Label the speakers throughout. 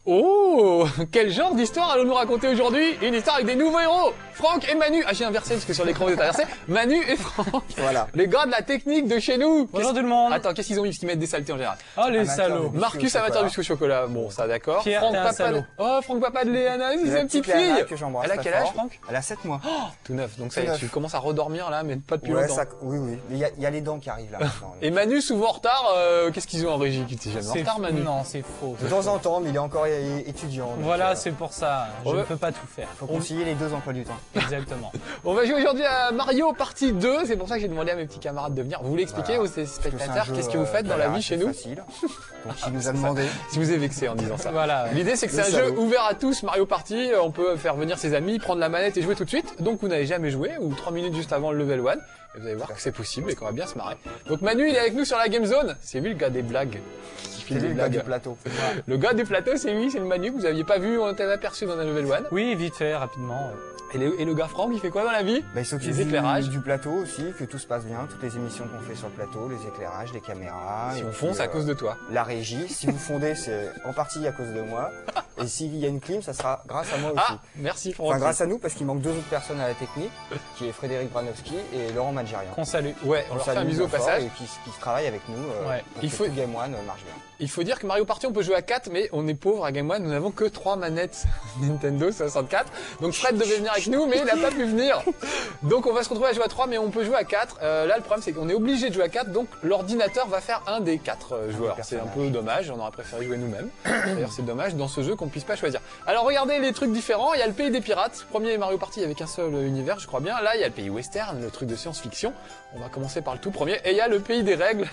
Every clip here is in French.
Speaker 1: Oh, quel genre d'histoire allons nous raconter aujourd'hui? Une histoire avec des nouveaux héros, Franck et Manu. Ah, j'ai inversé parce que sur l'écran vous êtes inversé. Manu et Franck.
Speaker 2: Voilà.
Speaker 1: Les gars de la technique de chez nous.
Speaker 3: Bonjour tout le monde.
Speaker 1: Attends, qu'est-ce qu'ils ont mis? Parce qu'ils mettent des saletés en général.
Speaker 3: Oh les salauds.
Speaker 1: Marcus, amateur du biscuit au chocolat. Bon, ça d'accord.
Speaker 3: Pierre,
Speaker 1: Franck,
Speaker 3: t'es un
Speaker 1: papa
Speaker 3: salaud.
Speaker 1: de... Oh, Franck, papa de Léana, c'est une petite fille.
Speaker 2: Que j'embrasse.
Speaker 1: Elle a quel âge, Franck?
Speaker 2: Elle a 7 mois.
Speaker 1: Oh, tout neuf. Donc ça y
Speaker 2: Tout
Speaker 1: est,
Speaker 2: neuf.
Speaker 1: tu commences à redormir là, mais pas depuis
Speaker 2: Ouais,
Speaker 1: longtemps.
Speaker 2: ça, oui. Il y a les dents qui arrivent là maintenant.
Speaker 1: Et Manu, souvent en retard, qu'est-ce qu'ils ont en régie? T'es jamais en retard, Manu?
Speaker 3: Non, c'est faux.
Speaker 2: De temps en temps, mais il est encore étudiant. donc,
Speaker 3: Voilà, c'est pour ça. Je
Speaker 1: Ouais.
Speaker 3: ne peux pas tout faire.
Speaker 2: faut concilier les deux emplois du temps.
Speaker 3: Exactement.
Speaker 1: On va jouer aujourd'hui à Mario partie 2, c'est pour ça que j'ai demandé à mes petits camarades de venir. Vous voulez expliquer aux spectateurs qu'est-ce que vous faites dans la vie chez nous?
Speaker 2: Facile. Donc il nous a demandé.
Speaker 1: Si vous êtes vexé en disant ça.
Speaker 3: Voilà.
Speaker 1: L'idée c'est que c'est
Speaker 2: Le
Speaker 1: un jeu
Speaker 2: salaud.
Speaker 1: ouvert à tous, Mario Party, on peut faire venir ses amis, prendre la manette et jouer tout de suite. Donc vous n'avez jamais joué, ou 3 minutes juste avant le level 1, et vous allez voir que c'est possible et qu'on va bien se marrer. Donc Manu il est avec nous sur la Game Zone, c'est lui le gars des blagues.
Speaker 2: C'est lui le gars du plateau.
Speaker 1: Le gars du plateau c'est lui, c'est le Manu que vous aviez pas vu, on t'avait aperçu dans un level 1.
Speaker 3: Oui, vite fait, rapidement.
Speaker 1: Et le gars Franck il fait quoi dans la vie?
Speaker 2: Bah, il s'occupe
Speaker 1: Les éclairages.
Speaker 2: du plateau aussi, que tout se passe bien, toutes les émissions qu'on fait sur le plateau, les éclairages, les caméras.
Speaker 1: Si
Speaker 2: et
Speaker 1: on
Speaker 2: puis,
Speaker 1: fonce à cause de toi.
Speaker 2: La régie, si vous fondez, c'est en partie à cause de moi. Et s'il y a une clim, ça sera grâce à moi aussi.
Speaker 1: Ah, merci Franck.
Speaker 2: Enfin, grâce à nous, parce qu'il manque 2 autres personnes à la technique, qui est Frédéric Branowski et Laurent Magérian.
Speaker 3: Qu'on salue.
Speaker 1: Ouais, on leur fait un
Speaker 2: salue
Speaker 1: bisou au
Speaker 2: bien fort
Speaker 1: passage.
Speaker 2: Et qui se travaillent avec nous
Speaker 3: Ouais.
Speaker 2: pour
Speaker 1: Il
Speaker 2: que
Speaker 1: faut-
Speaker 2: tout Game One marche bien.
Speaker 1: Il faut dire que Mario Party, on peut jouer à 4, mais on est pauvre à Game One. Nous n'avons que 3 manettes Nintendo 64. Donc Fred devait venir avec nous, mais il n'a pas pu venir. Donc on va se retrouver à jouer à 3, mais on peut jouer à 4. Là, le problème, c'est qu'on est obligé de jouer à 4. Donc l'ordinateur va faire un des 4 joueurs. C'est un peu dommage. On aurait préféré jouer nous-mêmes. D'ailleurs, c'est dommage dans ce jeu qu'on puisse pas choisir. Alors regardez les trucs différents. Il y a le pays des pirates. Premier Mario Party, il y avait qu'un seul univers, je crois bien. Là, il y a le pays western, le truc de science-fiction. On va commencer par le tout premier. Et il y a le pays des règles.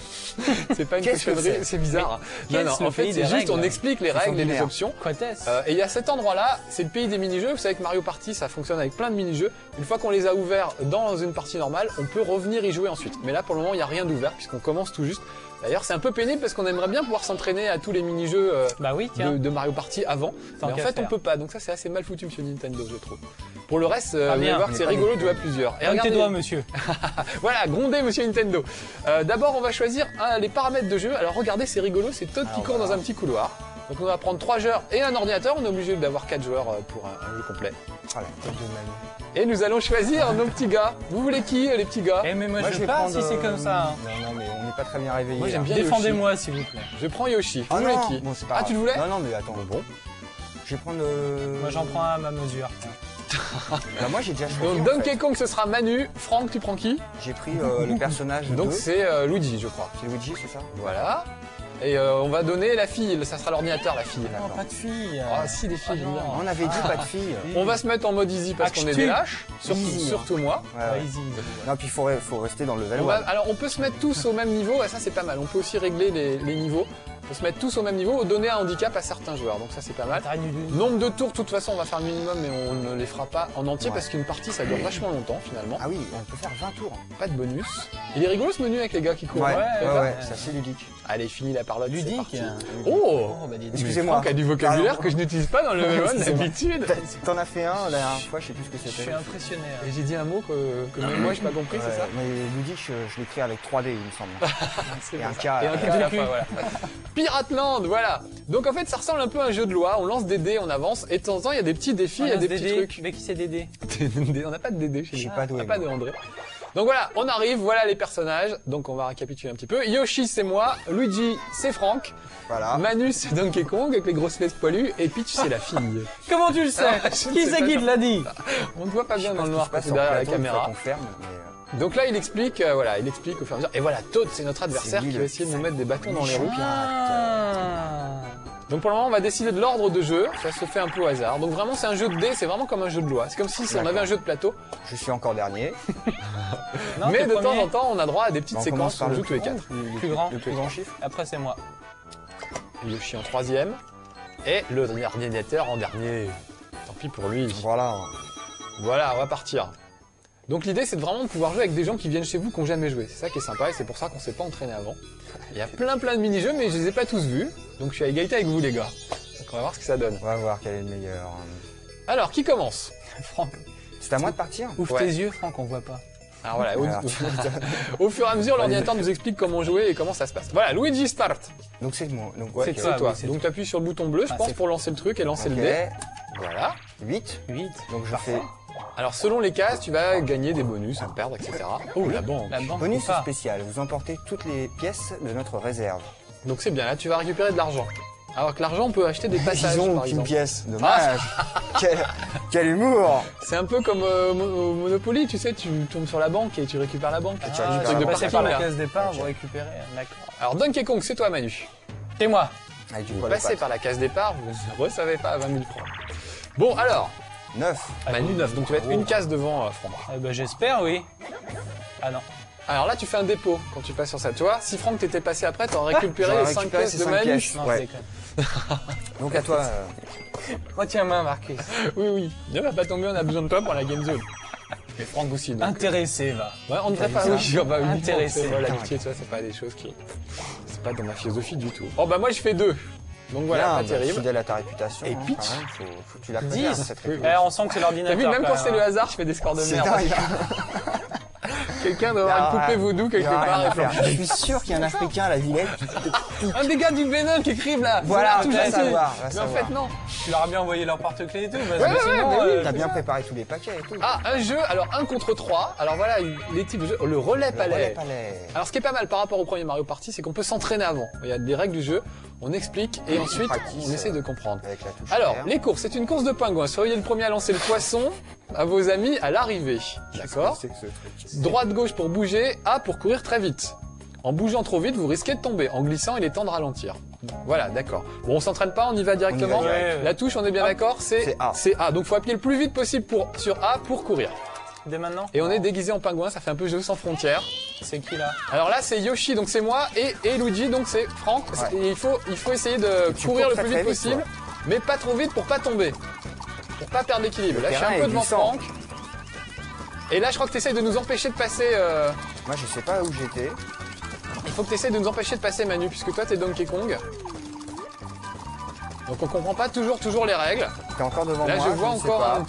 Speaker 1: C'est pas une
Speaker 2: Qu'est-ce que
Speaker 1: cochonnerie,
Speaker 2: c'est
Speaker 1: c'est bizarre. Non, non,
Speaker 3: qu'est-ce le
Speaker 1: en fait,
Speaker 3: pays
Speaker 1: c'est
Speaker 3: des
Speaker 1: juste,
Speaker 3: règles
Speaker 1: on explique les règles et les
Speaker 2: binaires.
Speaker 1: options.
Speaker 3: Quoi est-ce
Speaker 1: Et il y a cet endroit-là, c'est le pays des mini-jeux. Vous savez que Mario Party, ça fonctionne avec plein de mini-jeux. Une fois qu'on les a ouverts dans une partie normale, on peut revenir y jouer ensuite. Mais là, pour le moment, il n'y a rien d'ouvert puisqu'on commence tout juste. D'ailleurs, c'est un peu pénible parce qu'on aimerait bien pouvoir s'entraîner à tous les mini-jeux
Speaker 3: Bah oui, tiens.
Speaker 1: de Mario Party avant.
Speaker 3: Tant
Speaker 1: Mais en
Speaker 3: qu'à
Speaker 1: fait, on
Speaker 3: faire.
Speaker 1: peut pas. Donc ça, c'est assez mal foutu, monsieur Nintendo, je trouve. Pour le reste, vous
Speaker 3: Ah,
Speaker 1: allez
Speaker 3: bien.
Speaker 1: voir que
Speaker 2: On
Speaker 1: c'est
Speaker 2: est pas
Speaker 1: rigolo
Speaker 2: des
Speaker 1: de jouer à plusieurs. Et
Speaker 3: Donne tes
Speaker 1: regardez,
Speaker 3: doigts, monsieur.
Speaker 1: voilà, grondez monsieur Nintendo. D'abord, on va choisir les paramètres de jeu. Alors regardez, c'est rigolo, c'est Todd qui
Speaker 2: Alors,
Speaker 1: court
Speaker 2: voilà.
Speaker 1: dans un petit couloir. Donc on va prendre 3 joueurs et un ordinateur. On est obligé d'avoir 4 joueurs pour un jeu complet.
Speaker 2: Voilà, tête de Manu.
Speaker 1: Et nous allons choisir nos petits gars. Vous voulez qui, les petits gars?
Speaker 3: Eh mais moi, je
Speaker 2: vais
Speaker 3: veux pas
Speaker 2: prendre,
Speaker 3: si c'est comme ça. hein.
Speaker 2: Non, mais on n'est pas très bien réveillés.
Speaker 1: Moi, j'aime
Speaker 2: là.
Speaker 1: bien
Speaker 3: Défendez-moi s'il vous plaît.
Speaker 1: Je prends Yoshi. Vous
Speaker 2: Ah
Speaker 1: voulez
Speaker 2: non,
Speaker 1: qui?
Speaker 2: bon, c'est pas
Speaker 1: Ah,
Speaker 2: grave.
Speaker 1: tu le voulais?
Speaker 2: Non, mais attends. Bon. Je vais prendre
Speaker 3: Moi j'en prends un à ma mesure.
Speaker 2: Bah, moi, j'ai déjà choisi.
Speaker 1: Donc
Speaker 2: en
Speaker 1: Donkey
Speaker 2: fait.
Speaker 1: Kong, ce sera Manu. Franck, tu prends qui?
Speaker 2: J'ai pris le personnage de.
Speaker 1: Donc c'est Luigi, je crois.
Speaker 2: C'est Luigi, c'est ça?
Speaker 1: Voilà. Et on va donner la fille. Ça sera l'ordinateur, la fille.
Speaker 3: Non, pas de fille.
Speaker 1: Ah si, des filles,
Speaker 3: Ah,
Speaker 1: j'aime
Speaker 3: non.
Speaker 1: bien.
Speaker 2: On avait dit pas de fille.
Speaker 1: On va se mettre en mode easy parce qu'on est des lâches. Surtout,
Speaker 2: Easy, hein.
Speaker 1: surtout moi.
Speaker 2: Ouais, ouais.
Speaker 3: Easy.
Speaker 2: Non, puis il faut rester dans le level
Speaker 1: On
Speaker 2: 1.
Speaker 1: va- alors on peut se mettre tous au même niveau, et ça c'est pas mal. On peut aussi régler les niveaux. On peut se mettre tous au même niveau, donner un handicap à certains joueurs, donc ça c'est pas mal. Nombre de tours, de toute façon on va faire le minimum, mais on ne les fera pas en entier
Speaker 2: Ouais.
Speaker 1: parce qu'une partie ça dure vachement longtemps finalement.
Speaker 2: Ah oui, on peut faire 20 tours.
Speaker 1: Pas de bonus. Il est rigolo ce menu avec les gars qui courent.
Speaker 2: Ouais,
Speaker 1: hein,
Speaker 2: ouais,
Speaker 1: c'est ça
Speaker 2: ouais, c'est assez ludique.
Speaker 1: Allez, fini la parlotte. c'est
Speaker 3: Ludique.
Speaker 1: parti.
Speaker 3: hein.
Speaker 1: Oh,
Speaker 3: bah, dis donc.
Speaker 2: Excusez-moi.
Speaker 1: Franck a du vocabulaire
Speaker 2: Pardon.
Speaker 1: que je n'utilise pas dans le level 1
Speaker 2: Excusez-moi.
Speaker 1: d'habitude.
Speaker 2: T'en as fait un la dernière fois, je sais plus ce que
Speaker 3: Je suis
Speaker 2: c'était.
Speaker 3: impressionné. hein.
Speaker 1: Et j'ai dit un mot que même moi j'ai pas compris, c'est ça?
Speaker 2: Mais ludique, je l'écris avec 3D, il me semble.
Speaker 1: C'est
Speaker 2: Et
Speaker 1: bon,
Speaker 2: un
Speaker 1: ça.
Speaker 2: K à
Speaker 1: Et
Speaker 2: la
Speaker 1: un K à la fin, voilà. Piratland, voilà. Donc en fait, ça ressemble un peu à un jeu de loi. On lance des dés, on avance, et de temps en temps, il y a des petits défis, il y a des petits trucs.
Speaker 3: Mais qui c'est Dédé?
Speaker 1: On n'a pas de Dédé chez
Speaker 2: Je sais
Speaker 1: nous.
Speaker 2: pas d'où
Speaker 1: On n'a
Speaker 2: est
Speaker 1: pas
Speaker 2: moi.
Speaker 1: de André. Donc voilà, on arrive, voilà les personnages. Donc on va récapituler un petit peu. Yoshi, c'est moi. Luigi, c'est Franck.
Speaker 2: Voilà.
Speaker 1: Manu, c'est Donkey Kong avec les grosses fesses poilues. Et Peach, c'est la fille.
Speaker 3: Comment tu le sais?
Speaker 1: Ah, je ne
Speaker 3: Qui
Speaker 1: sais
Speaker 3: c'est
Speaker 1: pas,
Speaker 3: qui
Speaker 1: non.
Speaker 3: te l'a dit?
Speaker 1: On ne voit pas bien dans le
Speaker 2: Je
Speaker 1: noir
Speaker 2: sais pas
Speaker 1: quand c'est
Speaker 2: sur
Speaker 1: derrière la
Speaker 2: plateau, une fois
Speaker 1: caméra.
Speaker 2: qu'on ferme, mais,
Speaker 1: Donc là, il explique, voilà, il explique au fur et à mesure. Et voilà, Toad, c'est notre adversaire
Speaker 2: C'est lui,
Speaker 1: qui
Speaker 2: le
Speaker 1: va essayer de nous mettre des bâtons dans les roues.
Speaker 3: Ah.
Speaker 1: Donc pour le moment, on va décider de l'ordre de jeu. Ça se fait un peu au hasard. Donc vraiment, c'est un jeu de dés, c'est vraiment comme un jeu de loi. C'est comme si on avait
Speaker 2: D'accord.
Speaker 1: un jeu de plateau.
Speaker 2: je suis encore dernier.
Speaker 3: Non,
Speaker 1: mais
Speaker 3: t'es
Speaker 1: de temps
Speaker 3: premier.
Speaker 1: en temps, on a droit à des petites
Speaker 2: On
Speaker 1: séquences.
Speaker 2: commence par
Speaker 1: On
Speaker 2: le
Speaker 1: joue tous les
Speaker 2: plus
Speaker 1: quatre.
Speaker 3: Plus grand.
Speaker 2: Le plus grand chiffre.
Speaker 3: Après c'est moi.
Speaker 1: Yoshi en troisième. Et le ordinateur en dernier. Tant pis pour lui.
Speaker 2: Voilà.
Speaker 1: Voilà, on va partir. Donc l'idée c'est vraiment de pouvoir jouer avec des gens qui viennent chez vous qui n'ont jamais joué. C'est ça qui est sympa et c'est pour ça qu'on s'est pas entraîné avant. Il y a plein de mini-jeux mais je les ai pas tous vus. Donc je suis à égalité avec vous les gars. Donc on va voir ce que ça donne.
Speaker 2: On va voir quel est le meilleur.
Speaker 1: Alors qui commence?
Speaker 3: Franck,
Speaker 2: C'est à moi de partir.
Speaker 3: ouvre
Speaker 1: Ouais.
Speaker 3: tes yeux, Franck, on voit pas.
Speaker 1: Alors voilà,
Speaker 2: Alors,
Speaker 1: au fur et à mesure l'ordinateur nous explique comment jouer et comment ça se passe. Voilà, Luigi start.
Speaker 2: donc c'est moi. Donc
Speaker 3: C'est
Speaker 2: ok.
Speaker 3: toi.
Speaker 1: C'est toi.
Speaker 3: oui, c'est
Speaker 1: Donc tu appuies sur le bouton bleu je
Speaker 3: Ah,
Speaker 1: pense
Speaker 3: c'est-
Speaker 1: pour lancer le truc et lancer
Speaker 2: Ok.
Speaker 1: le dé. Voilà.
Speaker 2: 8.
Speaker 3: 8.
Speaker 2: Donc je fais
Speaker 1: Alors selon les cases tu vas gagner des bonus, en perdre, etc. Oh la banque.
Speaker 3: La banque
Speaker 2: bonus
Speaker 3: ou pas.
Speaker 2: spécial. Vous emportez toutes les pièces de notre réserve.
Speaker 1: Donc c'est bien, là tu vas récupérer de l'argent. Alors que l'argent on peut acheter des passages
Speaker 2: Ils ont
Speaker 1: par
Speaker 2: aucune
Speaker 1: exemple.
Speaker 2: pièce. Dommage. quel humour.
Speaker 1: C'est un peu comme au Monopoly, tu sais, tu tombes sur la banque et tu récupères la banque.
Speaker 2: tu
Speaker 3: Ah,
Speaker 2: récupères
Speaker 3: tu
Speaker 2: la
Speaker 3: vas
Speaker 2: banque.
Speaker 3: passer par la
Speaker 1: là.
Speaker 3: case départ,
Speaker 2: Ok.
Speaker 3: vous récupérez. D'accord.
Speaker 1: Alors Donkey Kong, c'est toi Manu.
Speaker 3: C'est moi.
Speaker 2: Avec du
Speaker 1: Vous
Speaker 2: poil de
Speaker 1: passez
Speaker 2: patte.
Speaker 1: par la case départ, vous ne recevez pas 20 000 francs. Bon alors,
Speaker 2: 9.
Speaker 1: Manu 9, donc tu vas être une case devant Franck.
Speaker 3: Eh ben, j'espère, oui. Ah non.
Speaker 1: Alors là tu fais un dépôt quand tu passes sur ça, tu vois. Si Franck t'étais passé après, t'aurais récupéré
Speaker 2: J'aurais
Speaker 1: les 5
Speaker 2: récupéré
Speaker 1: pièces
Speaker 2: ces
Speaker 1: de
Speaker 2: 5
Speaker 1: Manu.
Speaker 2: pièces.
Speaker 3: Non,
Speaker 2: Ouais.
Speaker 3: je déconne.
Speaker 2: Donc à toi.
Speaker 3: Retiens main, Marcus.
Speaker 1: Oui, oui. Ne va pas tomber, on a besoin de toi pour la game zone. Et Franck aussi. Donc.
Speaker 3: Intéressé, va.
Speaker 1: Ouais, on ne devrait pas,
Speaker 2: ça.
Speaker 1: oui, bah, uniquement,
Speaker 3: Intéressé.
Speaker 1: c'est vrai, l'amitié, tu vois, c'est pas des choses qui... C'est pas dans ma philosophie du tout. Oh bah moi je fais 2. Donc voilà,
Speaker 2: Bien,
Speaker 1: pas
Speaker 2: bah,
Speaker 1: terrible.
Speaker 2: Fidèle à ta réputation.
Speaker 1: Et
Speaker 2: hein,
Speaker 1: Peach.
Speaker 2: quand même, faut que tu la
Speaker 3: 10.
Speaker 2: préserves, cette
Speaker 1: Oui,
Speaker 2: réputation.
Speaker 3: Eh, on sent que c'est l'ordinateur.
Speaker 1: T'as vu, même quand c'est le
Speaker 3: même.
Speaker 1: hasard, je fais des scores de
Speaker 2: C'est
Speaker 1: merde.
Speaker 2: dingue.
Speaker 1: Quelqu'un doit avoir une poupée vaudou quelque
Speaker 2: Il y a rien
Speaker 1: part.
Speaker 2: à
Speaker 1: et
Speaker 2: faire.
Speaker 1: faire-
Speaker 2: Je suis sûr qu'il y a un Africain à la Villette.
Speaker 1: Un des gars du Bénin qui écrivent là.
Speaker 2: Voilà,
Speaker 1: tout
Speaker 2: va
Speaker 1: gentil.
Speaker 2: savoir, va
Speaker 1: Mais en
Speaker 2: savoir.
Speaker 1: fait non.
Speaker 3: Tu leur as bien envoyé leur porte-clés et tout, parce
Speaker 1: Ouais,
Speaker 3: que
Speaker 1: ouais,
Speaker 3: sinon,
Speaker 1: mais oui.
Speaker 2: T'as bien préparé tous les paquets et tout.
Speaker 1: Ah, un jeu, alors 1 contre 3. Alors voilà, les types de jeux. Le relais
Speaker 2: Le relais
Speaker 1: palais.
Speaker 2: palais.
Speaker 1: Alors ce qui est pas mal par rapport au premier Mario Party, c'est qu'on peut s'entraîner avant. Il y a des règles du jeu, on explique et ensuite
Speaker 2: practice,
Speaker 1: on essaie de comprendre.
Speaker 2: Avec la touche
Speaker 1: Alors,
Speaker 2: R.
Speaker 1: les courses, c'est une course de pingouins. Soyez le premier à lancer le poisson à vos amis à l'arrivée. D'accord?
Speaker 2: C'est que ce truc.
Speaker 1: Droite-gauche pour bouger, A pour courir très vite. En bougeant trop vite, vous risquez de tomber. En glissant, il est temps de ralentir. Voilà, d'accord. Bon, on s'entraîne pas, on y va directement.
Speaker 2: On y va direct.
Speaker 3: Ouais.
Speaker 1: La touche, on est bien d'accord,
Speaker 2: C'est A.
Speaker 1: C'est A. Donc, faut appuyer le plus vite possible sur A pour courir.
Speaker 3: Dès maintenant,
Speaker 1: Et on est déguisé en pingouin, ça fait un peu jeu sans frontières.
Speaker 3: c'est qui là?
Speaker 1: Alors là, c'est Yoshi, donc c'est moi, et Luigi, donc c'est Franck.
Speaker 2: Ouais.
Speaker 1: Et il faut essayer de
Speaker 2: tu
Speaker 1: courir
Speaker 2: cours
Speaker 1: le
Speaker 2: très,
Speaker 1: plus
Speaker 2: très
Speaker 1: vite
Speaker 2: vite,
Speaker 1: possible, mais pas trop vite pour pas tomber. Pour pas perdre l'équilibre.
Speaker 2: Le
Speaker 1: Là, je suis
Speaker 2: terrain
Speaker 1: un peu
Speaker 2: est
Speaker 1: devant
Speaker 2: glissant.
Speaker 1: Franck. Et là, je crois que tu essayes de nous empêcher de passer.
Speaker 2: Moi, je sais pas où j'étais.
Speaker 1: Il faut que tu essayes de nous empêcher de passer, Manu, puisque toi, t'es Donkey Kong. Donc on comprend pas toujours les règles.
Speaker 2: T'es encore devant
Speaker 1: Là,
Speaker 2: moi.
Speaker 1: je vois
Speaker 2: ne sais
Speaker 1: encore.
Speaker 2: pas.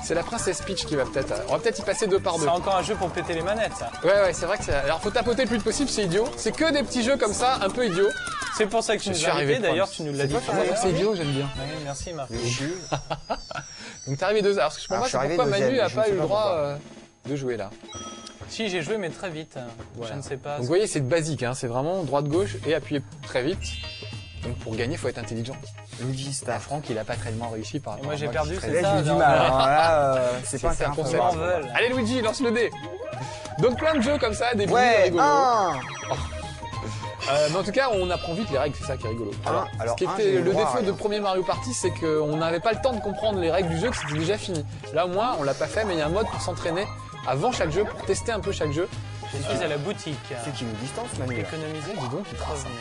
Speaker 1: C'est la princesse Peach qui va peut-être. On va peut-être y passer 2 par 2.
Speaker 3: C'est encore un jeu pour péter les manettes, ça.
Speaker 1: Ouais, c'est vrai que c'est. Alors faut tapoter le plus vite possible, c'est idiot. C'est que des petits jeux comme ça, un peu idiots.
Speaker 3: C'est pour ça que tu
Speaker 1: Je
Speaker 3: nous
Speaker 1: suis
Speaker 3: as
Speaker 1: arrivé
Speaker 3: invités, d'ailleurs,
Speaker 1: premier.
Speaker 3: tu nous l'as dit.
Speaker 2: toi,
Speaker 3: tout
Speaker 2: t'es
Speaker 3: à
Speaker 2: arrivé
Speaker 3: l'heure.
Speaker 1: C'est idiot, j'aime bien.
Speaker 3: Oui, merci, Marc.
Speaker 2: Le jus.
Speaker 1: Donc t'es arrivé 2 heures. Alors, ce que je comprends
Speaker 2: Alors,
Speaker 1: pas,
Speaker 2: je suis
Speaker 1: c'est pourquoi
Speaker 2: arrivé
Speaker 1: Manu a
Speaker 2: deuxième,
Speaker 1: pas
Speaker 2: je
Speaker 1: eu
Speaker 2: ne
Speaker 1: le
Speaker 2: sais pas
Speaker 1: droit
Speaker 2: pourquoi.
Speaker 1: de jouer là.
Speaker 3: Si, j'ai joué, mais très vite.
Speaker 1: Voilà.
Speaker 3: Je ne sais pas.
Speaker 1: Donc vous voyez, c'est basique, hein. C'est vraiment droite-gauche et appuyer très vite. Donc pour gagner, faut être intelligent.
Speaker 2: Luigi
Speaker 1: Ah,
Speaker 2: Star.
Speaker 1: Franck, il a pas tellement réussi par
Speaker 3: Et
Speaker 1: rapport
Speaker 3: moi,
Speaker 1: à
Speaker 3: j'ai
Speaker 1: qui
Speaker 3: perdu,
Speaker 1: serait-
Speaker 3: c'est
Speaker 2: Là,
Speaker 3: ça,
Speaker 2: j'ai eu du
Speaker 3: non.
Speaker 2: mal. Alors là, c'est pas un
Speaker 1: C'est un
Speaker 2: terrain
Speaker 1: concept.
Speaker 3: Ils m'en
Speaker 2: favorable.
Speaker 3: veulent.
Speaker 1: Allez Luigi, lance le dé. Donc plein de jeux comme ça, des bruits
Speaker 2: Ouais,
Speaker 1: rigolos.
Speaker 2: un.
Speaker 1: Mais en tout cas, on apprend vite les règles, c'est ça qui est rigolo. Alors,
Speaker 2: alors,
Speaker 1: ce qui
Speaker 2: un,
Speaker 1: était
Speaker 2: j'ai
Speaker 1: le
Speaker 2: le droit à
Speaker 1: défaut de
Speaker 2: rien.
Speaker 1: premier Mario Party, c'est qu'on n'avait pas le temps de comprendre les règles du jeu, que c'était déjà fini. Là, au moins, on l'a pas fait, mais il y a un mode pour s'entraîner avant chaque jeu, pour tester un peu chaque jeu.
Speaker 3: Je suis à la boutique.
Speaker 2: C'est qui nous distance, Manu là.
Speaker 3: Économiser,
Speaker 1: Dis donc, il trace.
Speaker 3: revenez.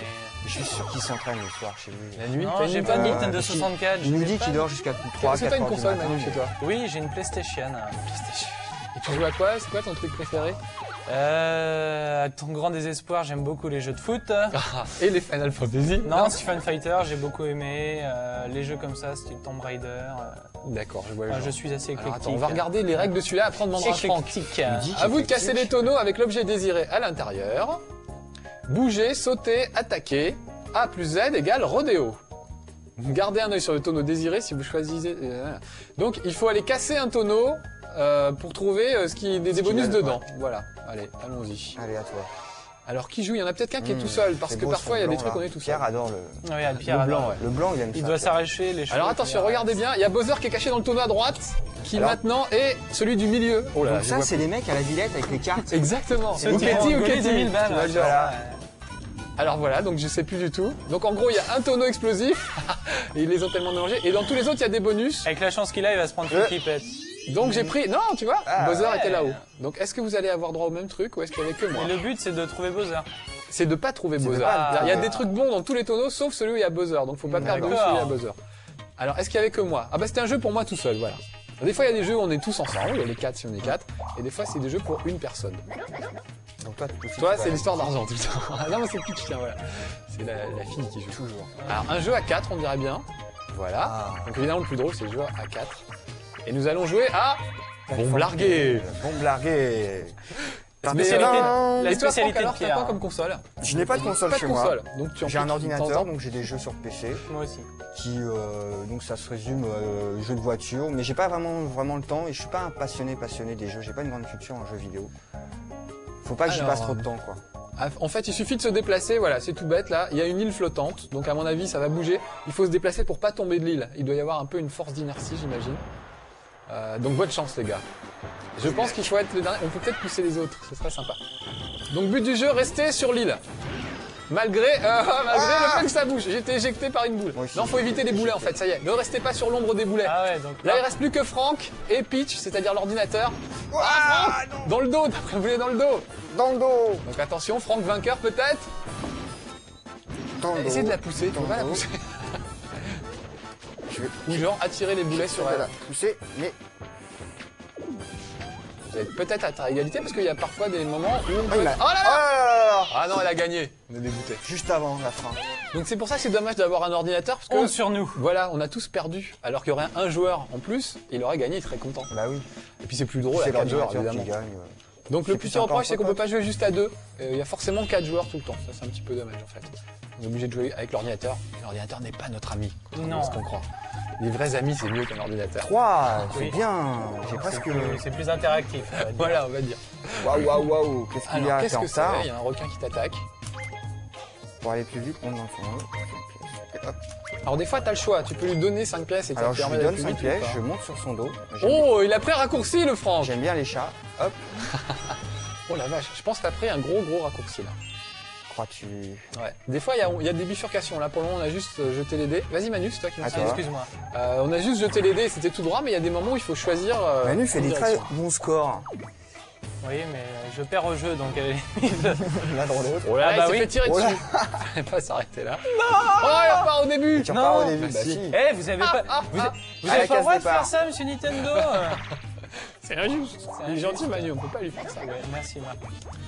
Speaker 2: Je suis sûr qu'il s'entraîne le soir chez lui.
Speaker 1: La nuit,
Speaker 3: Non,
Speaker 1: t'as une
Speaker 3: j'ai pas de
Speaker 1: Nintendo.
Speaker 3: Nintendo
Speaker 2: parce qu'il-
Speaker 3: 64.
Speaker 2: Il nous
Speaker 3: j'ai
Speaker 2: dit
Speaker 3: pas
Speaker 2: qu'il
Speaker 3: de-
Speaker 2: dort jusqu'à 3
Speaker 1: Est-ce que t'as une console, Manu, chez toi?
Speaker 3: Oui, j'ai une PlayStation.
Speaker 1: Et tu joues à quoi? C'est quoi ton truc préféré?
Speaker 3: À ton grand désespoir, j'aime beaucoup les jeux de foot.
Speaker 1: Et les Final Fantasy?
Speaker 3: Non, Stephen Fighter, j'ai beaucoup aimé. Les jeux comme ça, style Tomb Raider.
Speaker 1: D'accord, je vois le
Speaker 3: Enfin,
Speaker 1: genre.
Speaker 3: je suis assez
Speaker 1: Alors
Speaker 3: éclectique.
Speaker 1: attends, on va regarder les règles de celui-là, après on demandera à Franck.
Speaker 3: Éclectique.
Speaker 2: dit
Speaker 1: À vous de casser les tonneaux avec l'objet désiré à l'intérieur. Bouger, sauter, attaquer. A plus Z égale rodéo. Gardez un œil sur le tonneau désiré si vous choisissez. Donc il faut aller casser un tonneau pour trouver des bonus
Speaker 2: veulent,
Speaker 1: dedans. Voilà, allez, allons-y.
Speaker 2: Allez, à toi.
Speaker 1: Alors qui joue? Il y en a peut-être qu'un qui est tout seul, parce
Speaker 2: C'est
Speaker 1: que
Speaker 2: beau,
Speaker 1: parfois
Speaker 2: son
Speaker 1: il y a des
Speaker 2: blanc,
Speaker 1: trucs
Speaker 2: là.
Speaker 1: on est tout seul.
Speaker 2: Pierre adore le
Speaker 3: Oui, Pierre,
Speaker 1: Le blanc,
Speaker 3: alors,
Speaker 1: ouais.
Speaker 2: le blanc, il aime ça.
Speaker 3: Il doit s'arracher les cheveux.
Speaker 1: Alors attention, regardez bien, il y a Bowser qui est caché dans le tonneau à droite, qui
Speaker 2: Alors
Speaker 1: maintenant est celui du milieu. Oh
Speaker 2: Donc ça, c'est les mecs à la Villette avec les cartes.
Speaker 1: Exactement.
Speaker 3: Ceux
Speaker 1: Ou
Speaker 3: qui vont
Speaker 1: Katy ou
Speaker 3: gauler
Speaker 1: Katy.
Speaker 3: 2000 balles.
Speaker 1: Tu vois le genre.
Speaker 2: Voilà.
Speaker 1: Alors voilà, donc je sais plus du tout. Donc en gros, il y a un tonneau explosif, et ils les ont tellement mélangés. Et dans tous les autres, il y a des bonus.
Speaker 3: Avec la chance qu'il a, il va se prendre une qui pète.
Speaker 1: Donc j'ai pris... Non, tu vois,
Speaker 2: Ah,
Speaker 1: Bowser
Speaker 3: ouais.
Speaker 1: était là-haut. Donc est-ce que vous allez avoir droit au même truc, ou est-ce qu'il y avait que moi?
Speaker 3: Et le but, c'est de trouver Bowser.
Speaker 1: C'est de pas trouver
Speaker 2: C'est de
Speaker 1: Bowser.
Speaker 2: pas
Speaker 1: Il y a
Speaker 2: le
Speaker 1: des trucs bons dans tous les tonneaux, sauf celui où il y a Bowser. Donc faut pas perdre de vue
Speaker 3: D'accord.
Speaker 1: celui où il y a Bowser. Alors est-ce qu'il y avait que moi? Ah bah c'était un jeu pour moi tout seul, voilà. Des fois, il y a des jeux où on est tous ensemble, il y a les 4 si on est 4, et des fois, c'est des jeux pour une personne.
Speaker 2: Donc toi,
Speaker 1: Toi, c'est l'histoire d'argent tout le temps. Ah non, mais c'est Peach, tiens, voilà. C'est la fille qui joue.
Speaker 2: toujours.
Speaker 1: Alors, un jeu à 4, on dirait bien. Voilà.
Speaker 2: Ah.
Speaker 1: Donc, évidemment, le plus drôle, c'est le jeu à 4. Et nous allons jouer à Bombe larguée.
Speaker 2: Bombe larguée.
Speaker 3: La
Speaker 1: Et toi, Franck,
Speaker 3: spécialité
Speaker 1: alors,
Speaker 3: de
Speaker 1: t'as
Speaker 3: Pierre.
Speaker 1: quoi comme console?
Speaker 2: Je n'ai pas de console
Speaker 1: Pas de
Speaker 2: chez moi.
Speaker 1: console. Donc, tu en
Speaker 2: J'ai un
Speaker 1: profites de temps en
Speaker 2: ordinateur,
Speaker 1: temps.
Speaker 2: donc j'ai des jeux sur PC.
Speaker 3: Moi aussi.
Speaker 2: Qui donc ça se résume jeux de voiture, mais j'ai pas vraiment le temps et je suis pas un passionné des jeux, j'ai pas une grande culture en jeux vidéo. Faut pas que j'y
Speaker 1: Alors,
Speaker 2: passe trop de temps quoi.
Speaker 1: En fait, il suffit de se déplacer, voilà, c'est tout bête là. Il y a une île flottante, donc à mon avis, ça va bouger. Il faut se déplacer pour pas tomber de l'île. Il doit y avoir un peu une force d'inertie, j'imagine. Donc bonne chance les gars. Je pense qu'il faut être le dernier. On peut peut-être pousser les autres, ce serait sympa. Donc but du jeu, rester sur l'île. Malgré le fait que ça bouge. J'ai été éjecté par une boule. Non, faut éviter les boulets en fait, ça y est. Ne restez pas sur l'ombre des boulets.
Speaker 3: Ah ouais, donc
Speaker 1: Là, il reste plus que Franck et Peach, c'est-à-dire l'ordinateur. Ah, Franck, dans le dos, t'as pris un boulet dans le dos.
Speaker 2: Dans le dos.
Speaker 1: Donc attention, Franck vainqueur peut-être.
Speaker 2: Dans le dos.
Speaker 1: Essayez de la pousser,
Speaker 2: Dans
Speaker 1: faut pas
Speaker 2: le
Speaker 1: la
Speaker 2: dos.
Speaker 1: pousser.
Speaker 2: Je vais
Speaker 1: Ou genre attirer les boulets sur elle.
Speaker 2: la pousser, mais
Speaker 1: Vous êtes peut-être à égalité parce qu'il y a parfois des moments où on
Speaker 2: oh,
Speaker 1: peut...
Speaker 2: il m'a-
Speaker 1: Oh là là
Speaker 2: là.
Speaker 1: Ah non, elle a gagné. On est dégoûté.
Speaker 2: Juste avant la fin.
Speaker 1: Donc c'est pour ça que c'est dommage d'avoir un ordinateur parce que...
Speaker 3: honte sur nous.
Speaker 1: Voilà, on a tous perdu. Alors qu'il y aurait un joueur en plus, il aurait gagné, il serait content.
Speaker 2: Bah oui.
Speaker 1: Et puis c'est plus drôle à
Speaker 2: C'est
Speaker 1: 4 joueurs
Speaker 2: l'ordinateur
Speaker 1: évidemment.
Speaker 2: qui gagne.
Speaker 1: Donc le
Speaker 2: C'est
Speaker 1: petit
Speaker 2: plus sympa
Speaker 1: reproche
Speaker 2: en
Speaker 1: c'est qu'on peut
Speaker 2: pote.
Speaker 1: pas jouer juste à 2. Il y a forcément 4 joueurs tout le temps. Ça c'est un petit peu dommage en fait. On est obligé de jouer avec l'ordinateur. L'ordinateur n'est pas notre ami.
Speaker 3: Non.
Speaker 1: C'est ce qu'on croit. Les vrais amis c'est mieux qu'un ordinateur.
Speaker 2: 3, c'est
Speaker 3: Oui.
Speaker 2: bien. J'ai presque.
Speaker 3: C'est plus interactif. on va dire.
Speaker 1: Voilà, on va dire.
Speaker 2: Waouh. Qu'est-ce qu'il y
Speaker 1: Alors
Speaker 2: a?
Speaker 1: qu'est-ce
Speaker 2: T'es en
Speaker 1: que c'est?
Speaker 2: retard.
Speaker 1: Il y a un requin qui t'attaque.
Speaker 2: Pour aller plus vite, monte dans le fond. Hop.
Speaker 1: Alors des fois t'as le choix, tu peux lui donner 5 pièces et ça
Speaker 2: Alors
Speaker 1: te
Speaker 2: je lui
Speaker 1: permet d'aller
Speaker 2: donne
Speaker 1: plus
Speaker 2: 5
Speaker 1: vite ou
Speaker 2: pièges,
Speaker 1: pas.
Speaker 2: je monte sur son dos.
Speaker 1: Oh, il a pris un raccourci le Franck.
Speaker 2: J'aime bien les chats. Hop,
Speaker 1: Oh la vache, je pense que t'as pris un gros raccourci là.
Speaker 2: crois-tu.
Speaker 1: Ouais. Des fois il y a des bifurcations, là pour le moment on a juste jeté les dés. Vas-y Manu, c'est toi qui m'as
Speaker 2: À
Speaker 1: dit.
Speaker 2: toi.
Speaker 3: Excuse-moi.
Speaker 1: On a juste jeté les dés, c'était tout droit, mais il y a des moments où il faut choisir.
Speaker 2: Manu fait
Speaker 1: une
Speaker 2: des très
Speaker 1: direction.
Speaker 2: bons scores.
Speaker 3: Oui, mais je perds au jeu, donc
Speaker 2: L'un dans l'autre.
Speaker 1: Oh là,
Speaker 3: Ah bah
Speaker 1: il s'est
Speaker 3: oui.
Speaker 1: fait tirer
Speaker 2: Oh là.
Speaker 1: dessus. Fallait pas s'arrêter là. Non. Oh, il repart au début.
Speaker 2: Tu repars au
Speaker 3: Non.
Speaker 2: début.
Speaker 1: Bah
Speaker 2: Bah
Speaker 1: si.
Speaker 2: si.
Speaker 3: Eh, vous avez pas, vous
Speaker 1: ah.
Speaker 3: vous
Speaker 2: À
Speaker 3: avez
Speaker 2: la
Speaker 3: pas le
Speaker 2: case
Speaker 3: droit de
Speaker 2: départ.
Speaker 3: faire ça, monsieur Nintendo.
Speaker 1: C'est injuste. Il est
Speaker 3: injuste.
Speaker 1: gentil Manu, on peut pas lui faire ça.
Speaker 3: Ouais, merci Marc.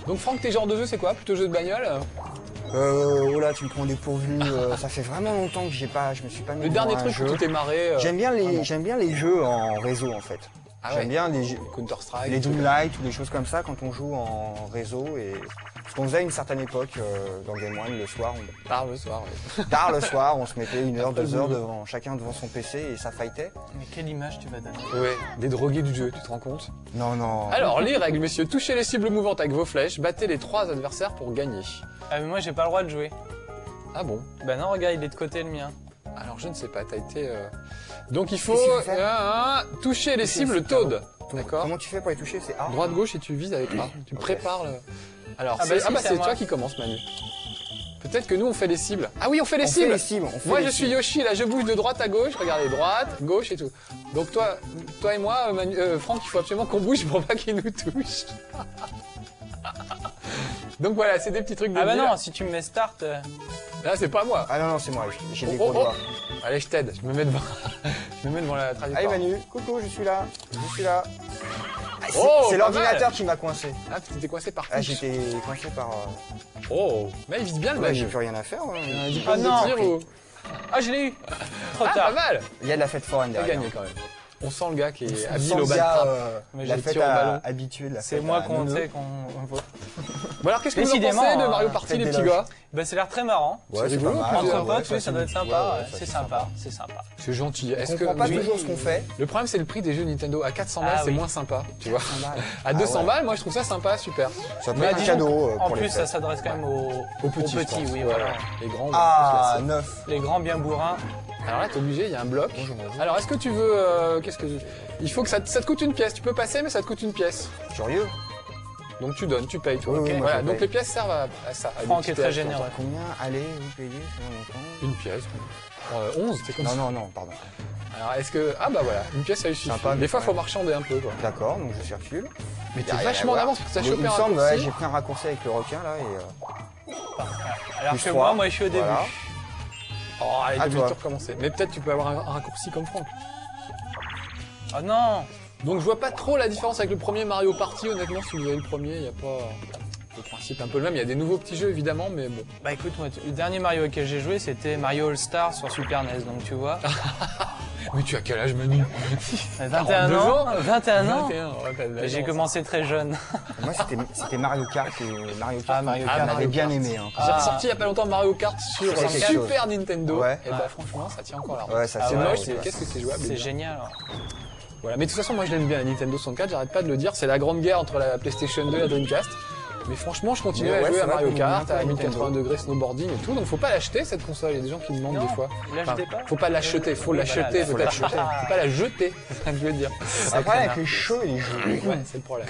Speaker 1: Donc Franck, tes genres de jeux c'est quoi? Plutôt jeu de bagnole?
Speaker 2: Oh là, tu me prends dépourvu. Ça fait vraiment longtemps que je me suis pas mis
Speaker 1: Le
Speaker 2: dans
Speaker 1: dernier
Speaker 2: un
Speaker 1: truc où
Speaker 2: jeu.
Speaker 1: tu t'es marré?
Speaker 2: J'aime bien
Speaker 1: vraiment.
Speaker 2: les jeux en réseau en fait.
Speaker 1: Ah
Speaker 2: J'aime
Speaker 1: ouais.
Speaker 2: bien les jeux.
Speaker 1: Counter-Strike.
Speaker 2: Les
Speaker 1: tout ça.
Speaker 2: Doomlight ou des choses comme ça quand on joue en réseau et ce qu'on faisait à une certaine époque dans Game One le soir,
Speaker 1: Tard le soir, oui.
Speaker 2: tard le soir, on se mettait 1 heure,
Speaker 1: Après le
Speaker 2: 2 heures
Speaker 1: boulot.
Speaker 2: chacun devant son PC et ça fightait.
Speaker 3: Mais quelle image tu vas donner?
Speaker 1: Ouais, des drogués du jeu, tu te rends compte?
Speaker 2: Non.
Speaker 1: Alors, les règles, messieurs. Touchez les cibles mouvantes avec vos flèches, battez les 3 adversaires pour gagner.
Speaker 3: Ah mais moi j'ai pas le droit de jouer.
Speaker 1: Ah bon?
Speaker 3: Bah non, regarde, il est de côté le mien.
Speaker 1: Alors, je ne sais pas, t'as été... Donc, il faut
Speaker 2: Qu'est-ce qu'il faut faire
Speaker 1: toucher les cibles taudes. D'accord?
Speaker 2: Comment tu fais pour les toucher? C'est A.
Speaker 1: Droite-gauche et tu vises avec A. Tu
Speaker 2: Ok.
Speaker 1: prépares le... Alors,
Speaker 3: Ah bah si, c'est à
Speaker 1: c'est
Speaker 3: moi.
Speaker 1: toi qui commence, Manu. Peut-être que nous, on fait les cibles. Ah oui, on fait les
Speaker 2: On
Speaker 1: cibles!
Speaker 2: fait les cibles. on fait
Speaker 1: Moi,
Speaker 2: les
Speaker 1: je suis
Speaker 2: cibles.
Speaker 1: Yoshi, là, je bouge de droite à gauche. Regardez, droite, gauche et tout. Donc, toi et moi, Franck, il faut absolument qu'on bouge pour pas qu'il nous touche. Donc voilà, c'est des petits trucs de
Speaker 3: Ah bah
Speaker 1: deal.
Speaker 3: non, si tu me mets start,
Speaker 1: Là, c'est pas moi.
Speaker 2: Ah non, c'est moi, j'ai des
Speaker 1: Oh,
Speaker 2: gros doigts.
Speaker 1: Allez, je t'aide. Je me mets devant. Je me mets devant la trajectoire.
Speaker 2: Allez Manu, coucou, je suis là. Ah, c'est
Speaker 1: Oh,
Speaker 2: c'est
Speaker 1: pas
Speaker 2: l'ordinateur
Speaker 1: mal.
Speaker 2: qui m'a coincé.
Speaker 1: Ah, tu t'es coincé par
Speaker 2: Ah,
Speaker 1: Peach.
Speaker 2: j'étais coincé par.
Speaker 1: Oh, mais il vise bien le
Speaker 2: Ouais,
Speaker 1: mec.
Speaker 2: j'ai plus rien à faire. hein.
Speaker 1: Un diplôme
Speaker 3: non.
Speaker 1: de tir ou...
Speaker 3: ah je l'ai eu. Trop
Speaker 1: Ah, pas
Speaker 3: tard.
Speaker 1: mal.
Speaker 2: Il y a de la fête foraine
Speaker 1: T'as
Speaker 2: derrière.
Speaker 1: gagné quand même. On sent le gars qui est
Speaker 2: On
Speaker 1: habile
Speaker 2: sent
Speaker 1: au
Speaker 2: le
Speaker 1: bal
Speaker 2: gars,
Speaker 1: trap.
Speaker 3: Mais
Speaker 2: la
Speaker 1: j'ai
Speaker 2: fête
Speaker 1: tiré au ballon.
Speaker 2: habituée de la
Speaker 3: C'est
Speaker 2: fête
Speaker 3: moi
Speaker 2: à
Speaker 3: qu'on
Speaker 2: Nono.
Speaker 3: sait qu'on.
Speaker 1: Bon alors, qu'est-ce que vous en
Speaker 3: Décidément,
Speaker 1: pensez de Mario Party,
Speaker 2: faites
Speaker 1: les
Speaker 2: des
Speaker 1: petits
Speaker 2: loges.
Speaker 1: gars?
Speaker 3: Bah ça a l'air très marrant.
Speaker 2: Ouais,
Speaker 1: C'est
Speaker 2: c'est
Speaker 1: rigolo,
Speaker 2: pas mal.
Speaker 1: plusieurs.
Speaker 3: Entre potes, oui, ça doit être sympa.
Speaker 2: Ouais,
Speaker 3: ouais,
Speaker 2: ça,
Speaker 3: c'est sympa, c'est sympa.
Speaker 1: C'est gentil.
Speaker 2: On
Speaker 1: Est-ce que
Speaker 2: comprend pas
Speaker 1: mais-
Speaker 2: toujours ce qu'on fait.
Speaker 1: Le problème, c'est le prix des jeux Nintendo. À 400 balles,
Speaker 3: Ah
Speaker 1: c'est
Speaker 3: oui.
Speaker 1: moins sympa, tu vois.
Speaker 2: 100 balles.
Speaker 1: À 200
Speaker 2: Ah ouais.
Speaker 1: balles, moi, je trouve ça sympa, super.
Speaker 2: Ça peut
Speaker 3: Bah,
Speaker 2: être un
Speaker 3: disons
Speaker 2: cadeau
Speaker 3: En
Speaker 2: pour les
Speaker 3: plus, ça
Speaker 2: fêtes.
Speaker 3: s'adresse quand même aux petits,
Speaker 1: je pense.
Speaker 3: oui,
Speaker 1: Ouais,
Speaker 3: voilà.
Speaker 1: ouais. Les grands, on
Speaker 2: Ah,
Speaker 1: va plus se
Speaker 2: 9.
Speaker 1: lasser.
Speaker 3: Les grands bien bourrins.
Speaker 1: Alors là, t'es obligé, il y a un bloc.
Speaker 2: Bonjour.
Speaker 1: Alors, est-ce que tu veux... qu'est-ce que... Il faut que ça te coûte une pièce. Tu peux passer, mais ça te coûte une pièce.
Speaker 2: Curieux.
Speaker 1: Donc tu donnes, tu payes, toi.
Speaker 2: Oui,
Speaker 1: ok
Speaker 2: oui, moi,
Speaker 1: voilà,
Speaker 2: je
Speaker 1: donc
Speaker 2: paye.
Speaker 1: les pièces servent à ça. à des
Speaker 3: Franck
Speaker 1: petits
Speaker 3: est très
Speaker 1: péages,
Speaker 3: généreux.
Speaker 2: Combien allez vous payer sur longtemps
Speaker 1: Une pièce. 11, c'est comme ça.
Speaker 2: Non, pardon.
Speaker 1: Alors, est-ce que... Ah bah voilà, une pièce, ça suffit.
Speaker 2: Sympa, mais
Speaker 1: Des fois,
Speaker 2: quand
Speaker 1: faut
Speaker 2: même.
Speaker 1: marchander un peu, quoi.
Speaker 2: D'accord, donc je circule.
Speaker 1: Mais t'es
Speaker 2: Y a rien à
Speaker 1: vachement en
Speaker 2: voir.
Speaker 1: avance, parce que t'as
Speaker 2: Il
Speaker 1: chopé
Speaker 2: me
Speaker 1: un
Speaker 2: semble, ouais,
Speaker 1: raccourci.
Speaker 2: j'ai pris un raccourci avec le requin là
Speaker 3: Alors
Speaker 2: Plus
Speaker 3: que
Speaker 2: trois.
Speaker 3: moi, je suis au début.
Speaker 2: Voilà.
Speaker 1: Oh, allez,
Speaker 2: À
Speaker 1: demi-tour
Speaker 2: toi.
Speaker 1: recommencer. Mais peut-être tu peux avoir un raccourci comme Franck.
Speaker 3: Oh non.
Speaker 1: Donc je vois pas trop la différence avec le premier Mario Party, honnêtement, si vous avez le premier, il y a pas... Le principe est un peu le même, il y a des nouveaux petits jeux évidemment, mais bon.
Speaker 3: Bah écoute, moi, le dernier Mario auquel j'ai joué, c'était Mario All-Star sur Super NES, donc tu vois.
Speaker 1: Mais tu as quel âge, Manu?
Speaker 3: 21
Speaker 1: 42
Speaker 3: ans.
Speaker 1: ans.
Speaker 3: 21 ans.
Speaker 1: 21, ouais, t'as de la
Speaker 3: J'ai
Speaker 1: chance.
Speaker 3: commencé très jeune.
Speaker 2: Moi, c'était Mario Kart. Et Mario Kart,
Speaker 3: Ah, Mario
Speaker 2: on
Speaker 3: Kart.
Speaker 2: avait bien aimé. Hein.
Speaker 1: J'ai ressorti il y a pas longtemps Mario Kart sur
Speaker 2: C'est quelque
Speaker 1: Super Nintendo.
Speaker 2: Ouais.
Speaker 1: Et bah franchement, ça tient encore la route.
Speaker 2: Ouais, ça
Speaker 3: Ah
Speaker 1: C'est
Speaker 3: ouais,
Speaker 1: moche,
Speaker 3: ouais,
Speaker 1: mais
Speaker 3: ouais.
Speaker 1: qu'est-ce que c'est jouable.
Speaker 3: C'est
Speaker 1: bien.
Speaker 3: génial.
Speaker 1: Voilà, mais de toute façon, moi je l'aime bien, la Nintendo 64, j'arrête pas de le dire, c'est la grande guerre entre la PlayStation 2 et la Dreamcast. Mais franchement, je continue
Speaker 2: Mais
Speaker 1: à
Speaker 2: ouais,
Speaker 1: jouer
Speaker 2: c'est
Speaker 1: à
Speaker 2: vrai
Speaker 1: Mario
Speaker 2: qu'on
Speaker 1: Kart,
Speaker 2: aime
Speaker 1: à
Speaker 2: bien
Speaker 1: 1080 degrés snowboarding et tout, donc faut pas l'acheter cette console, il y a des gens qui me demandent
Speaker 3: Non,
Speaker 1: des fois.
Speaker 3: l'achetez pas.
Speaker 1: Faut pas l'acheter, faut
Speaker 3: Oui,
Speaker 1: l'acheter
Speaker 3: voilà,
Speaker 1: peut-être.
Speaker 3: faut l'acheter.
Speaker 1: Faut pas la jeter, c'est ça que je veux dire.
Speaker 2: Après, avec les cheveux et les jeux.
Speaker 1: Ouais, c'est le problème.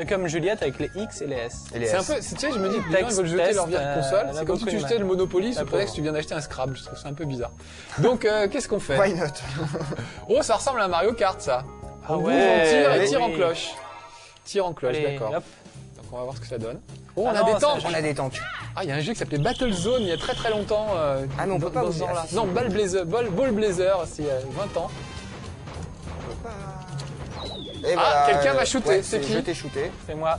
Speaker 3: Comme Juliette avec les X et les S.
Speaker 2: Et les
Speaker 1: C'est un
Speaker 2: S.
Speaker 1: peu, tu sais, je me dis, les gens ils veulent jeter
Speaker 3: Test,
Speaker 1: leur vieille console,
Speaker 3: elle a
Speaker 1: c'est comme si
Speaker 3: beaucoup
Speaker 1: tu
Speaker 3: de
Speaker 1: jetais
Speaker 3: mal.
Speaker 1: le Monopoly sous
Speaker 3: La
Speaker 1: prétexte que
Speaker 3: pauvre.
Speaker 1: tu viens d'acheter un Scrabble, je trouve ça un peu bizarre. Donc, qu'est-ce qu'on fait?
Speaker 2: Why not?
Speaker 1: Oh, ça ressemble à un Mario Kart, ça.
Speaker 3: Ah
Speaker 1: On bouge,
Speaker 3: ouais,
Speaker 1: on tire et
Speaker 3: oui.
Speaker 1: tire en cloche. Tire en cloche,
Speaker 3: Allez,
Speaker 1: d'accord.
Speaker 3: hop.
Speaker 1: Donc on va voir ce que ça donne. Oh, on
Speaker 3: Ah
Speaker 1: a
Speaker 3: non,
Speaker 1: des
Speaker 3: ça,
Speaker 1: temps.
Speaker 2: On a des tanks.
Speaker 1: Ah, il y a un jeu qui s'appelait Battle Zone il y a très très longtemps.
Speaker 2: Ah, mais on peut pas
Speaker 1: dans
Speaker 2: vous
Speaker 1: ce genre-là.
Speaker 2: dire.
Speaker 1: Non, Ball Blazer, c'est il y a 20 ans.
Speaker 2: Et
Speaker 1: quelqu'un m'a shooté,
Speaker 2: ouais,
Speaker 1: c'est qui
Speaker 2: Je t'ai shooté.
Speaker 3: C'est moi.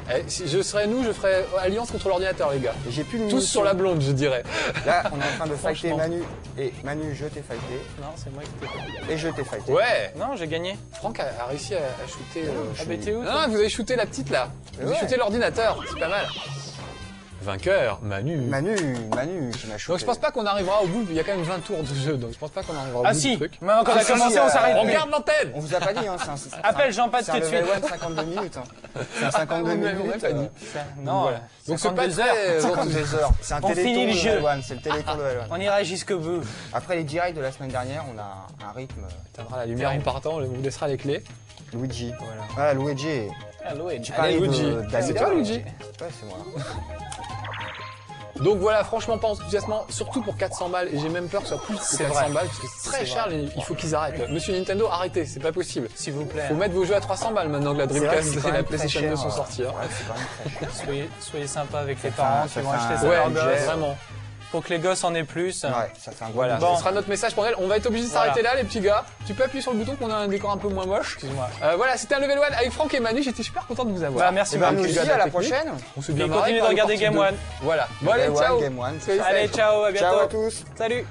Speaker 1: Eh, si je serais nous, je ferais alliance contre l'ordinateur, les gars.
Speaker 2: Et j'ai plus de
Speaker 1: Tous
Speaker 2: munitions.
Speaker 1: sur la blonde, je dirais.
Speaker 2: Là, on est en train de fighter
Speaker 3: Franchement.
Speaker 2: Manu. Et Manu, je t'ai fighté.
Speaker 3: Non, c'est moi qui t'ai fait.
Speaker 2: Et je t'ai fighté.
Speaker 1: Ouais.
Speaker 3: Non, j'ai gagné.
Speaker 1: Franck a réussi à shooter.
Speaker 3: Ah, mais t'es où toi
Speaker 1: Non, vous avez shooté la petite là. Vous avez
Speaker 2: Ouais.
Speaker 1: shooté l'ordinateur, c'est pas mal. Vainqueur, Manu.
Speaker 2: Manu qui m'a shooté.
Speaker 1: Donc je pense pas qu'on arrivera au bout, il y a quand même 20 tours de jeu, donc je pense pas qu'on arrivera au
Speaker 3: Ah
Speaker 1: bout
Speaker 3: si.
Speaker 1: du truc.
Speaker 3: Maintenant qu'on
Speaker 2: Ah,
Speaker 3: a
Speaker 2: si,
Speaker 3: commencé,
Speaker 2: si,
Speaker 3: on s'arrête.
Speaker 1: On
Speaker 3: plus.
Speaker 1: garde l'antenne.
Speaker 2: On vous a pas dit, hein.
Speaker 3: Appelle Jean-Pat
Speaker 2: C'est
Speaker 3: tout
Speaker 2: un
Speaker 3: de suite.
Speaker 2: level 1 de 52 minutes. Hein. C'est un 52
Speaker 1: on
Speaker 2: minutes.
Speaker 1: m'a pas dit.
Speaker 3: Non,
Speaker 1: Voilà. Donc c'est pas
Speaker 3: 52 heures.
Speaker 1: très...
Speaker 2: 52 heures. C'est un
Speaker 3: On
Speaker 2: téléthon
Speaker 3: finit le
Speaker 2: de
Speaker 3: jeu.
Speaker 2: level 1. C'est le téléthon de level 1.
Speaker 3: On ira jusqu'au bout.
Speaker 2: Après les directs de la semaine dernière, on a un rythme.
Speaker 1: T'aimeras la lumière en partant, on vous laissera les clés.
Speaker 2: Luigi.
Speaker 3: Voilà.
Speaker 2: Ah, Luigi.
Speaker 3: Allô, et
Speaker 2: Tu
Speaker 1: Allez,
Speaker 2: parlais
Speaker 1: Luigi.
Speaker 2: d'Alida.
Speaker 1: C'est toi, Luigi?
Speaker 2: Ouais, c'est moi.
Speaker 1: Donc voilà, franchement pas enthousiasmant, surtout pour 400 balles, et j'ai même peur que ce soit plus que
Speaker 3: C'est
Speaker 1: 400
Speaker 3: vrai.
Speaker 1: balles, parce que c'est très
Speaker 3: C'est
Speaker 1: cher, il faut qu'ils arrêtent. Là. Monsieur Nintendo, arrêtez, c'est pas possible.
Speaker 3: S'il vous plaît.
Speaker 1: Faut mettre vos jeux à 300 balles maintenant que la
Speaker 2: C'est vrai que
Speaker 1: Dreamcast
Speaker 2: c'est
Speaker 1: et
Speaker 2: quand
Speaker 1: la
Speaker 2: même très
Speaker 1: PlayStation 2
Speaker 2: cher,
Speaker 1: sont sortis. hein.
Speaker 2: Ouais, c'est quand même très cher.
Speaker 3: Soyez sympa avec les
Speaker 2: fait
Speaker 3: parents
Speaker 2: un-
Speaker 3: qui
Speaker 2: ça
Speaker 3: vont
Speaker 2: fait
Speaker 3: acheter
Speaker 2: un-
Speaker 3: ça
Speaker 1: Ouais,
Speaker 3: à leur gosse.
Speaker 1: vraiment.
Speaker 3: Pour que les gosses en aient plus.
Speaker 2: Ouais, ça fait un gros
Speaker 1: Voilà,
Speaker 2: budget.
Speaker 3: Bon.
Speaker 1: ce sera notre message pour elle. On va être obligé de s'arrêter là, les petits gars. Tu peux appuyer sur le bouton qu'on a un décor un peu moins moche.
Speaker 3: Excuse-moi.
Speaker 1: Voilà, c'était un level 1 avec Franck et Manu, j'étais super content de vous avoir.
Speaker 3: Bah, merci
Speaker 2: Et ben,
Speaker 3: beaucoup.
Speaker 2: nous aussi, à la prochaine.
Speaker 1: On se
Speaker 3: Et
Speaker 1: bien
Speaker 3: continue de
Speaker 1: marré par le
Speaker 3: regarder
Speaker 1: partie
Speaker 3: Game
Speaker 1: 2.
Speaker 3: One.
Speaker 1: Voilà. Bon allez,
Speaker 2: Game One,
Speaker 1: ciao.
Speaker 2: Game One.
Speaker 1: Salut,
Speaker 3: Allez, ciao, à bientôt.
Speaker 2: Ciao à tous.
Speaker 3: Salut.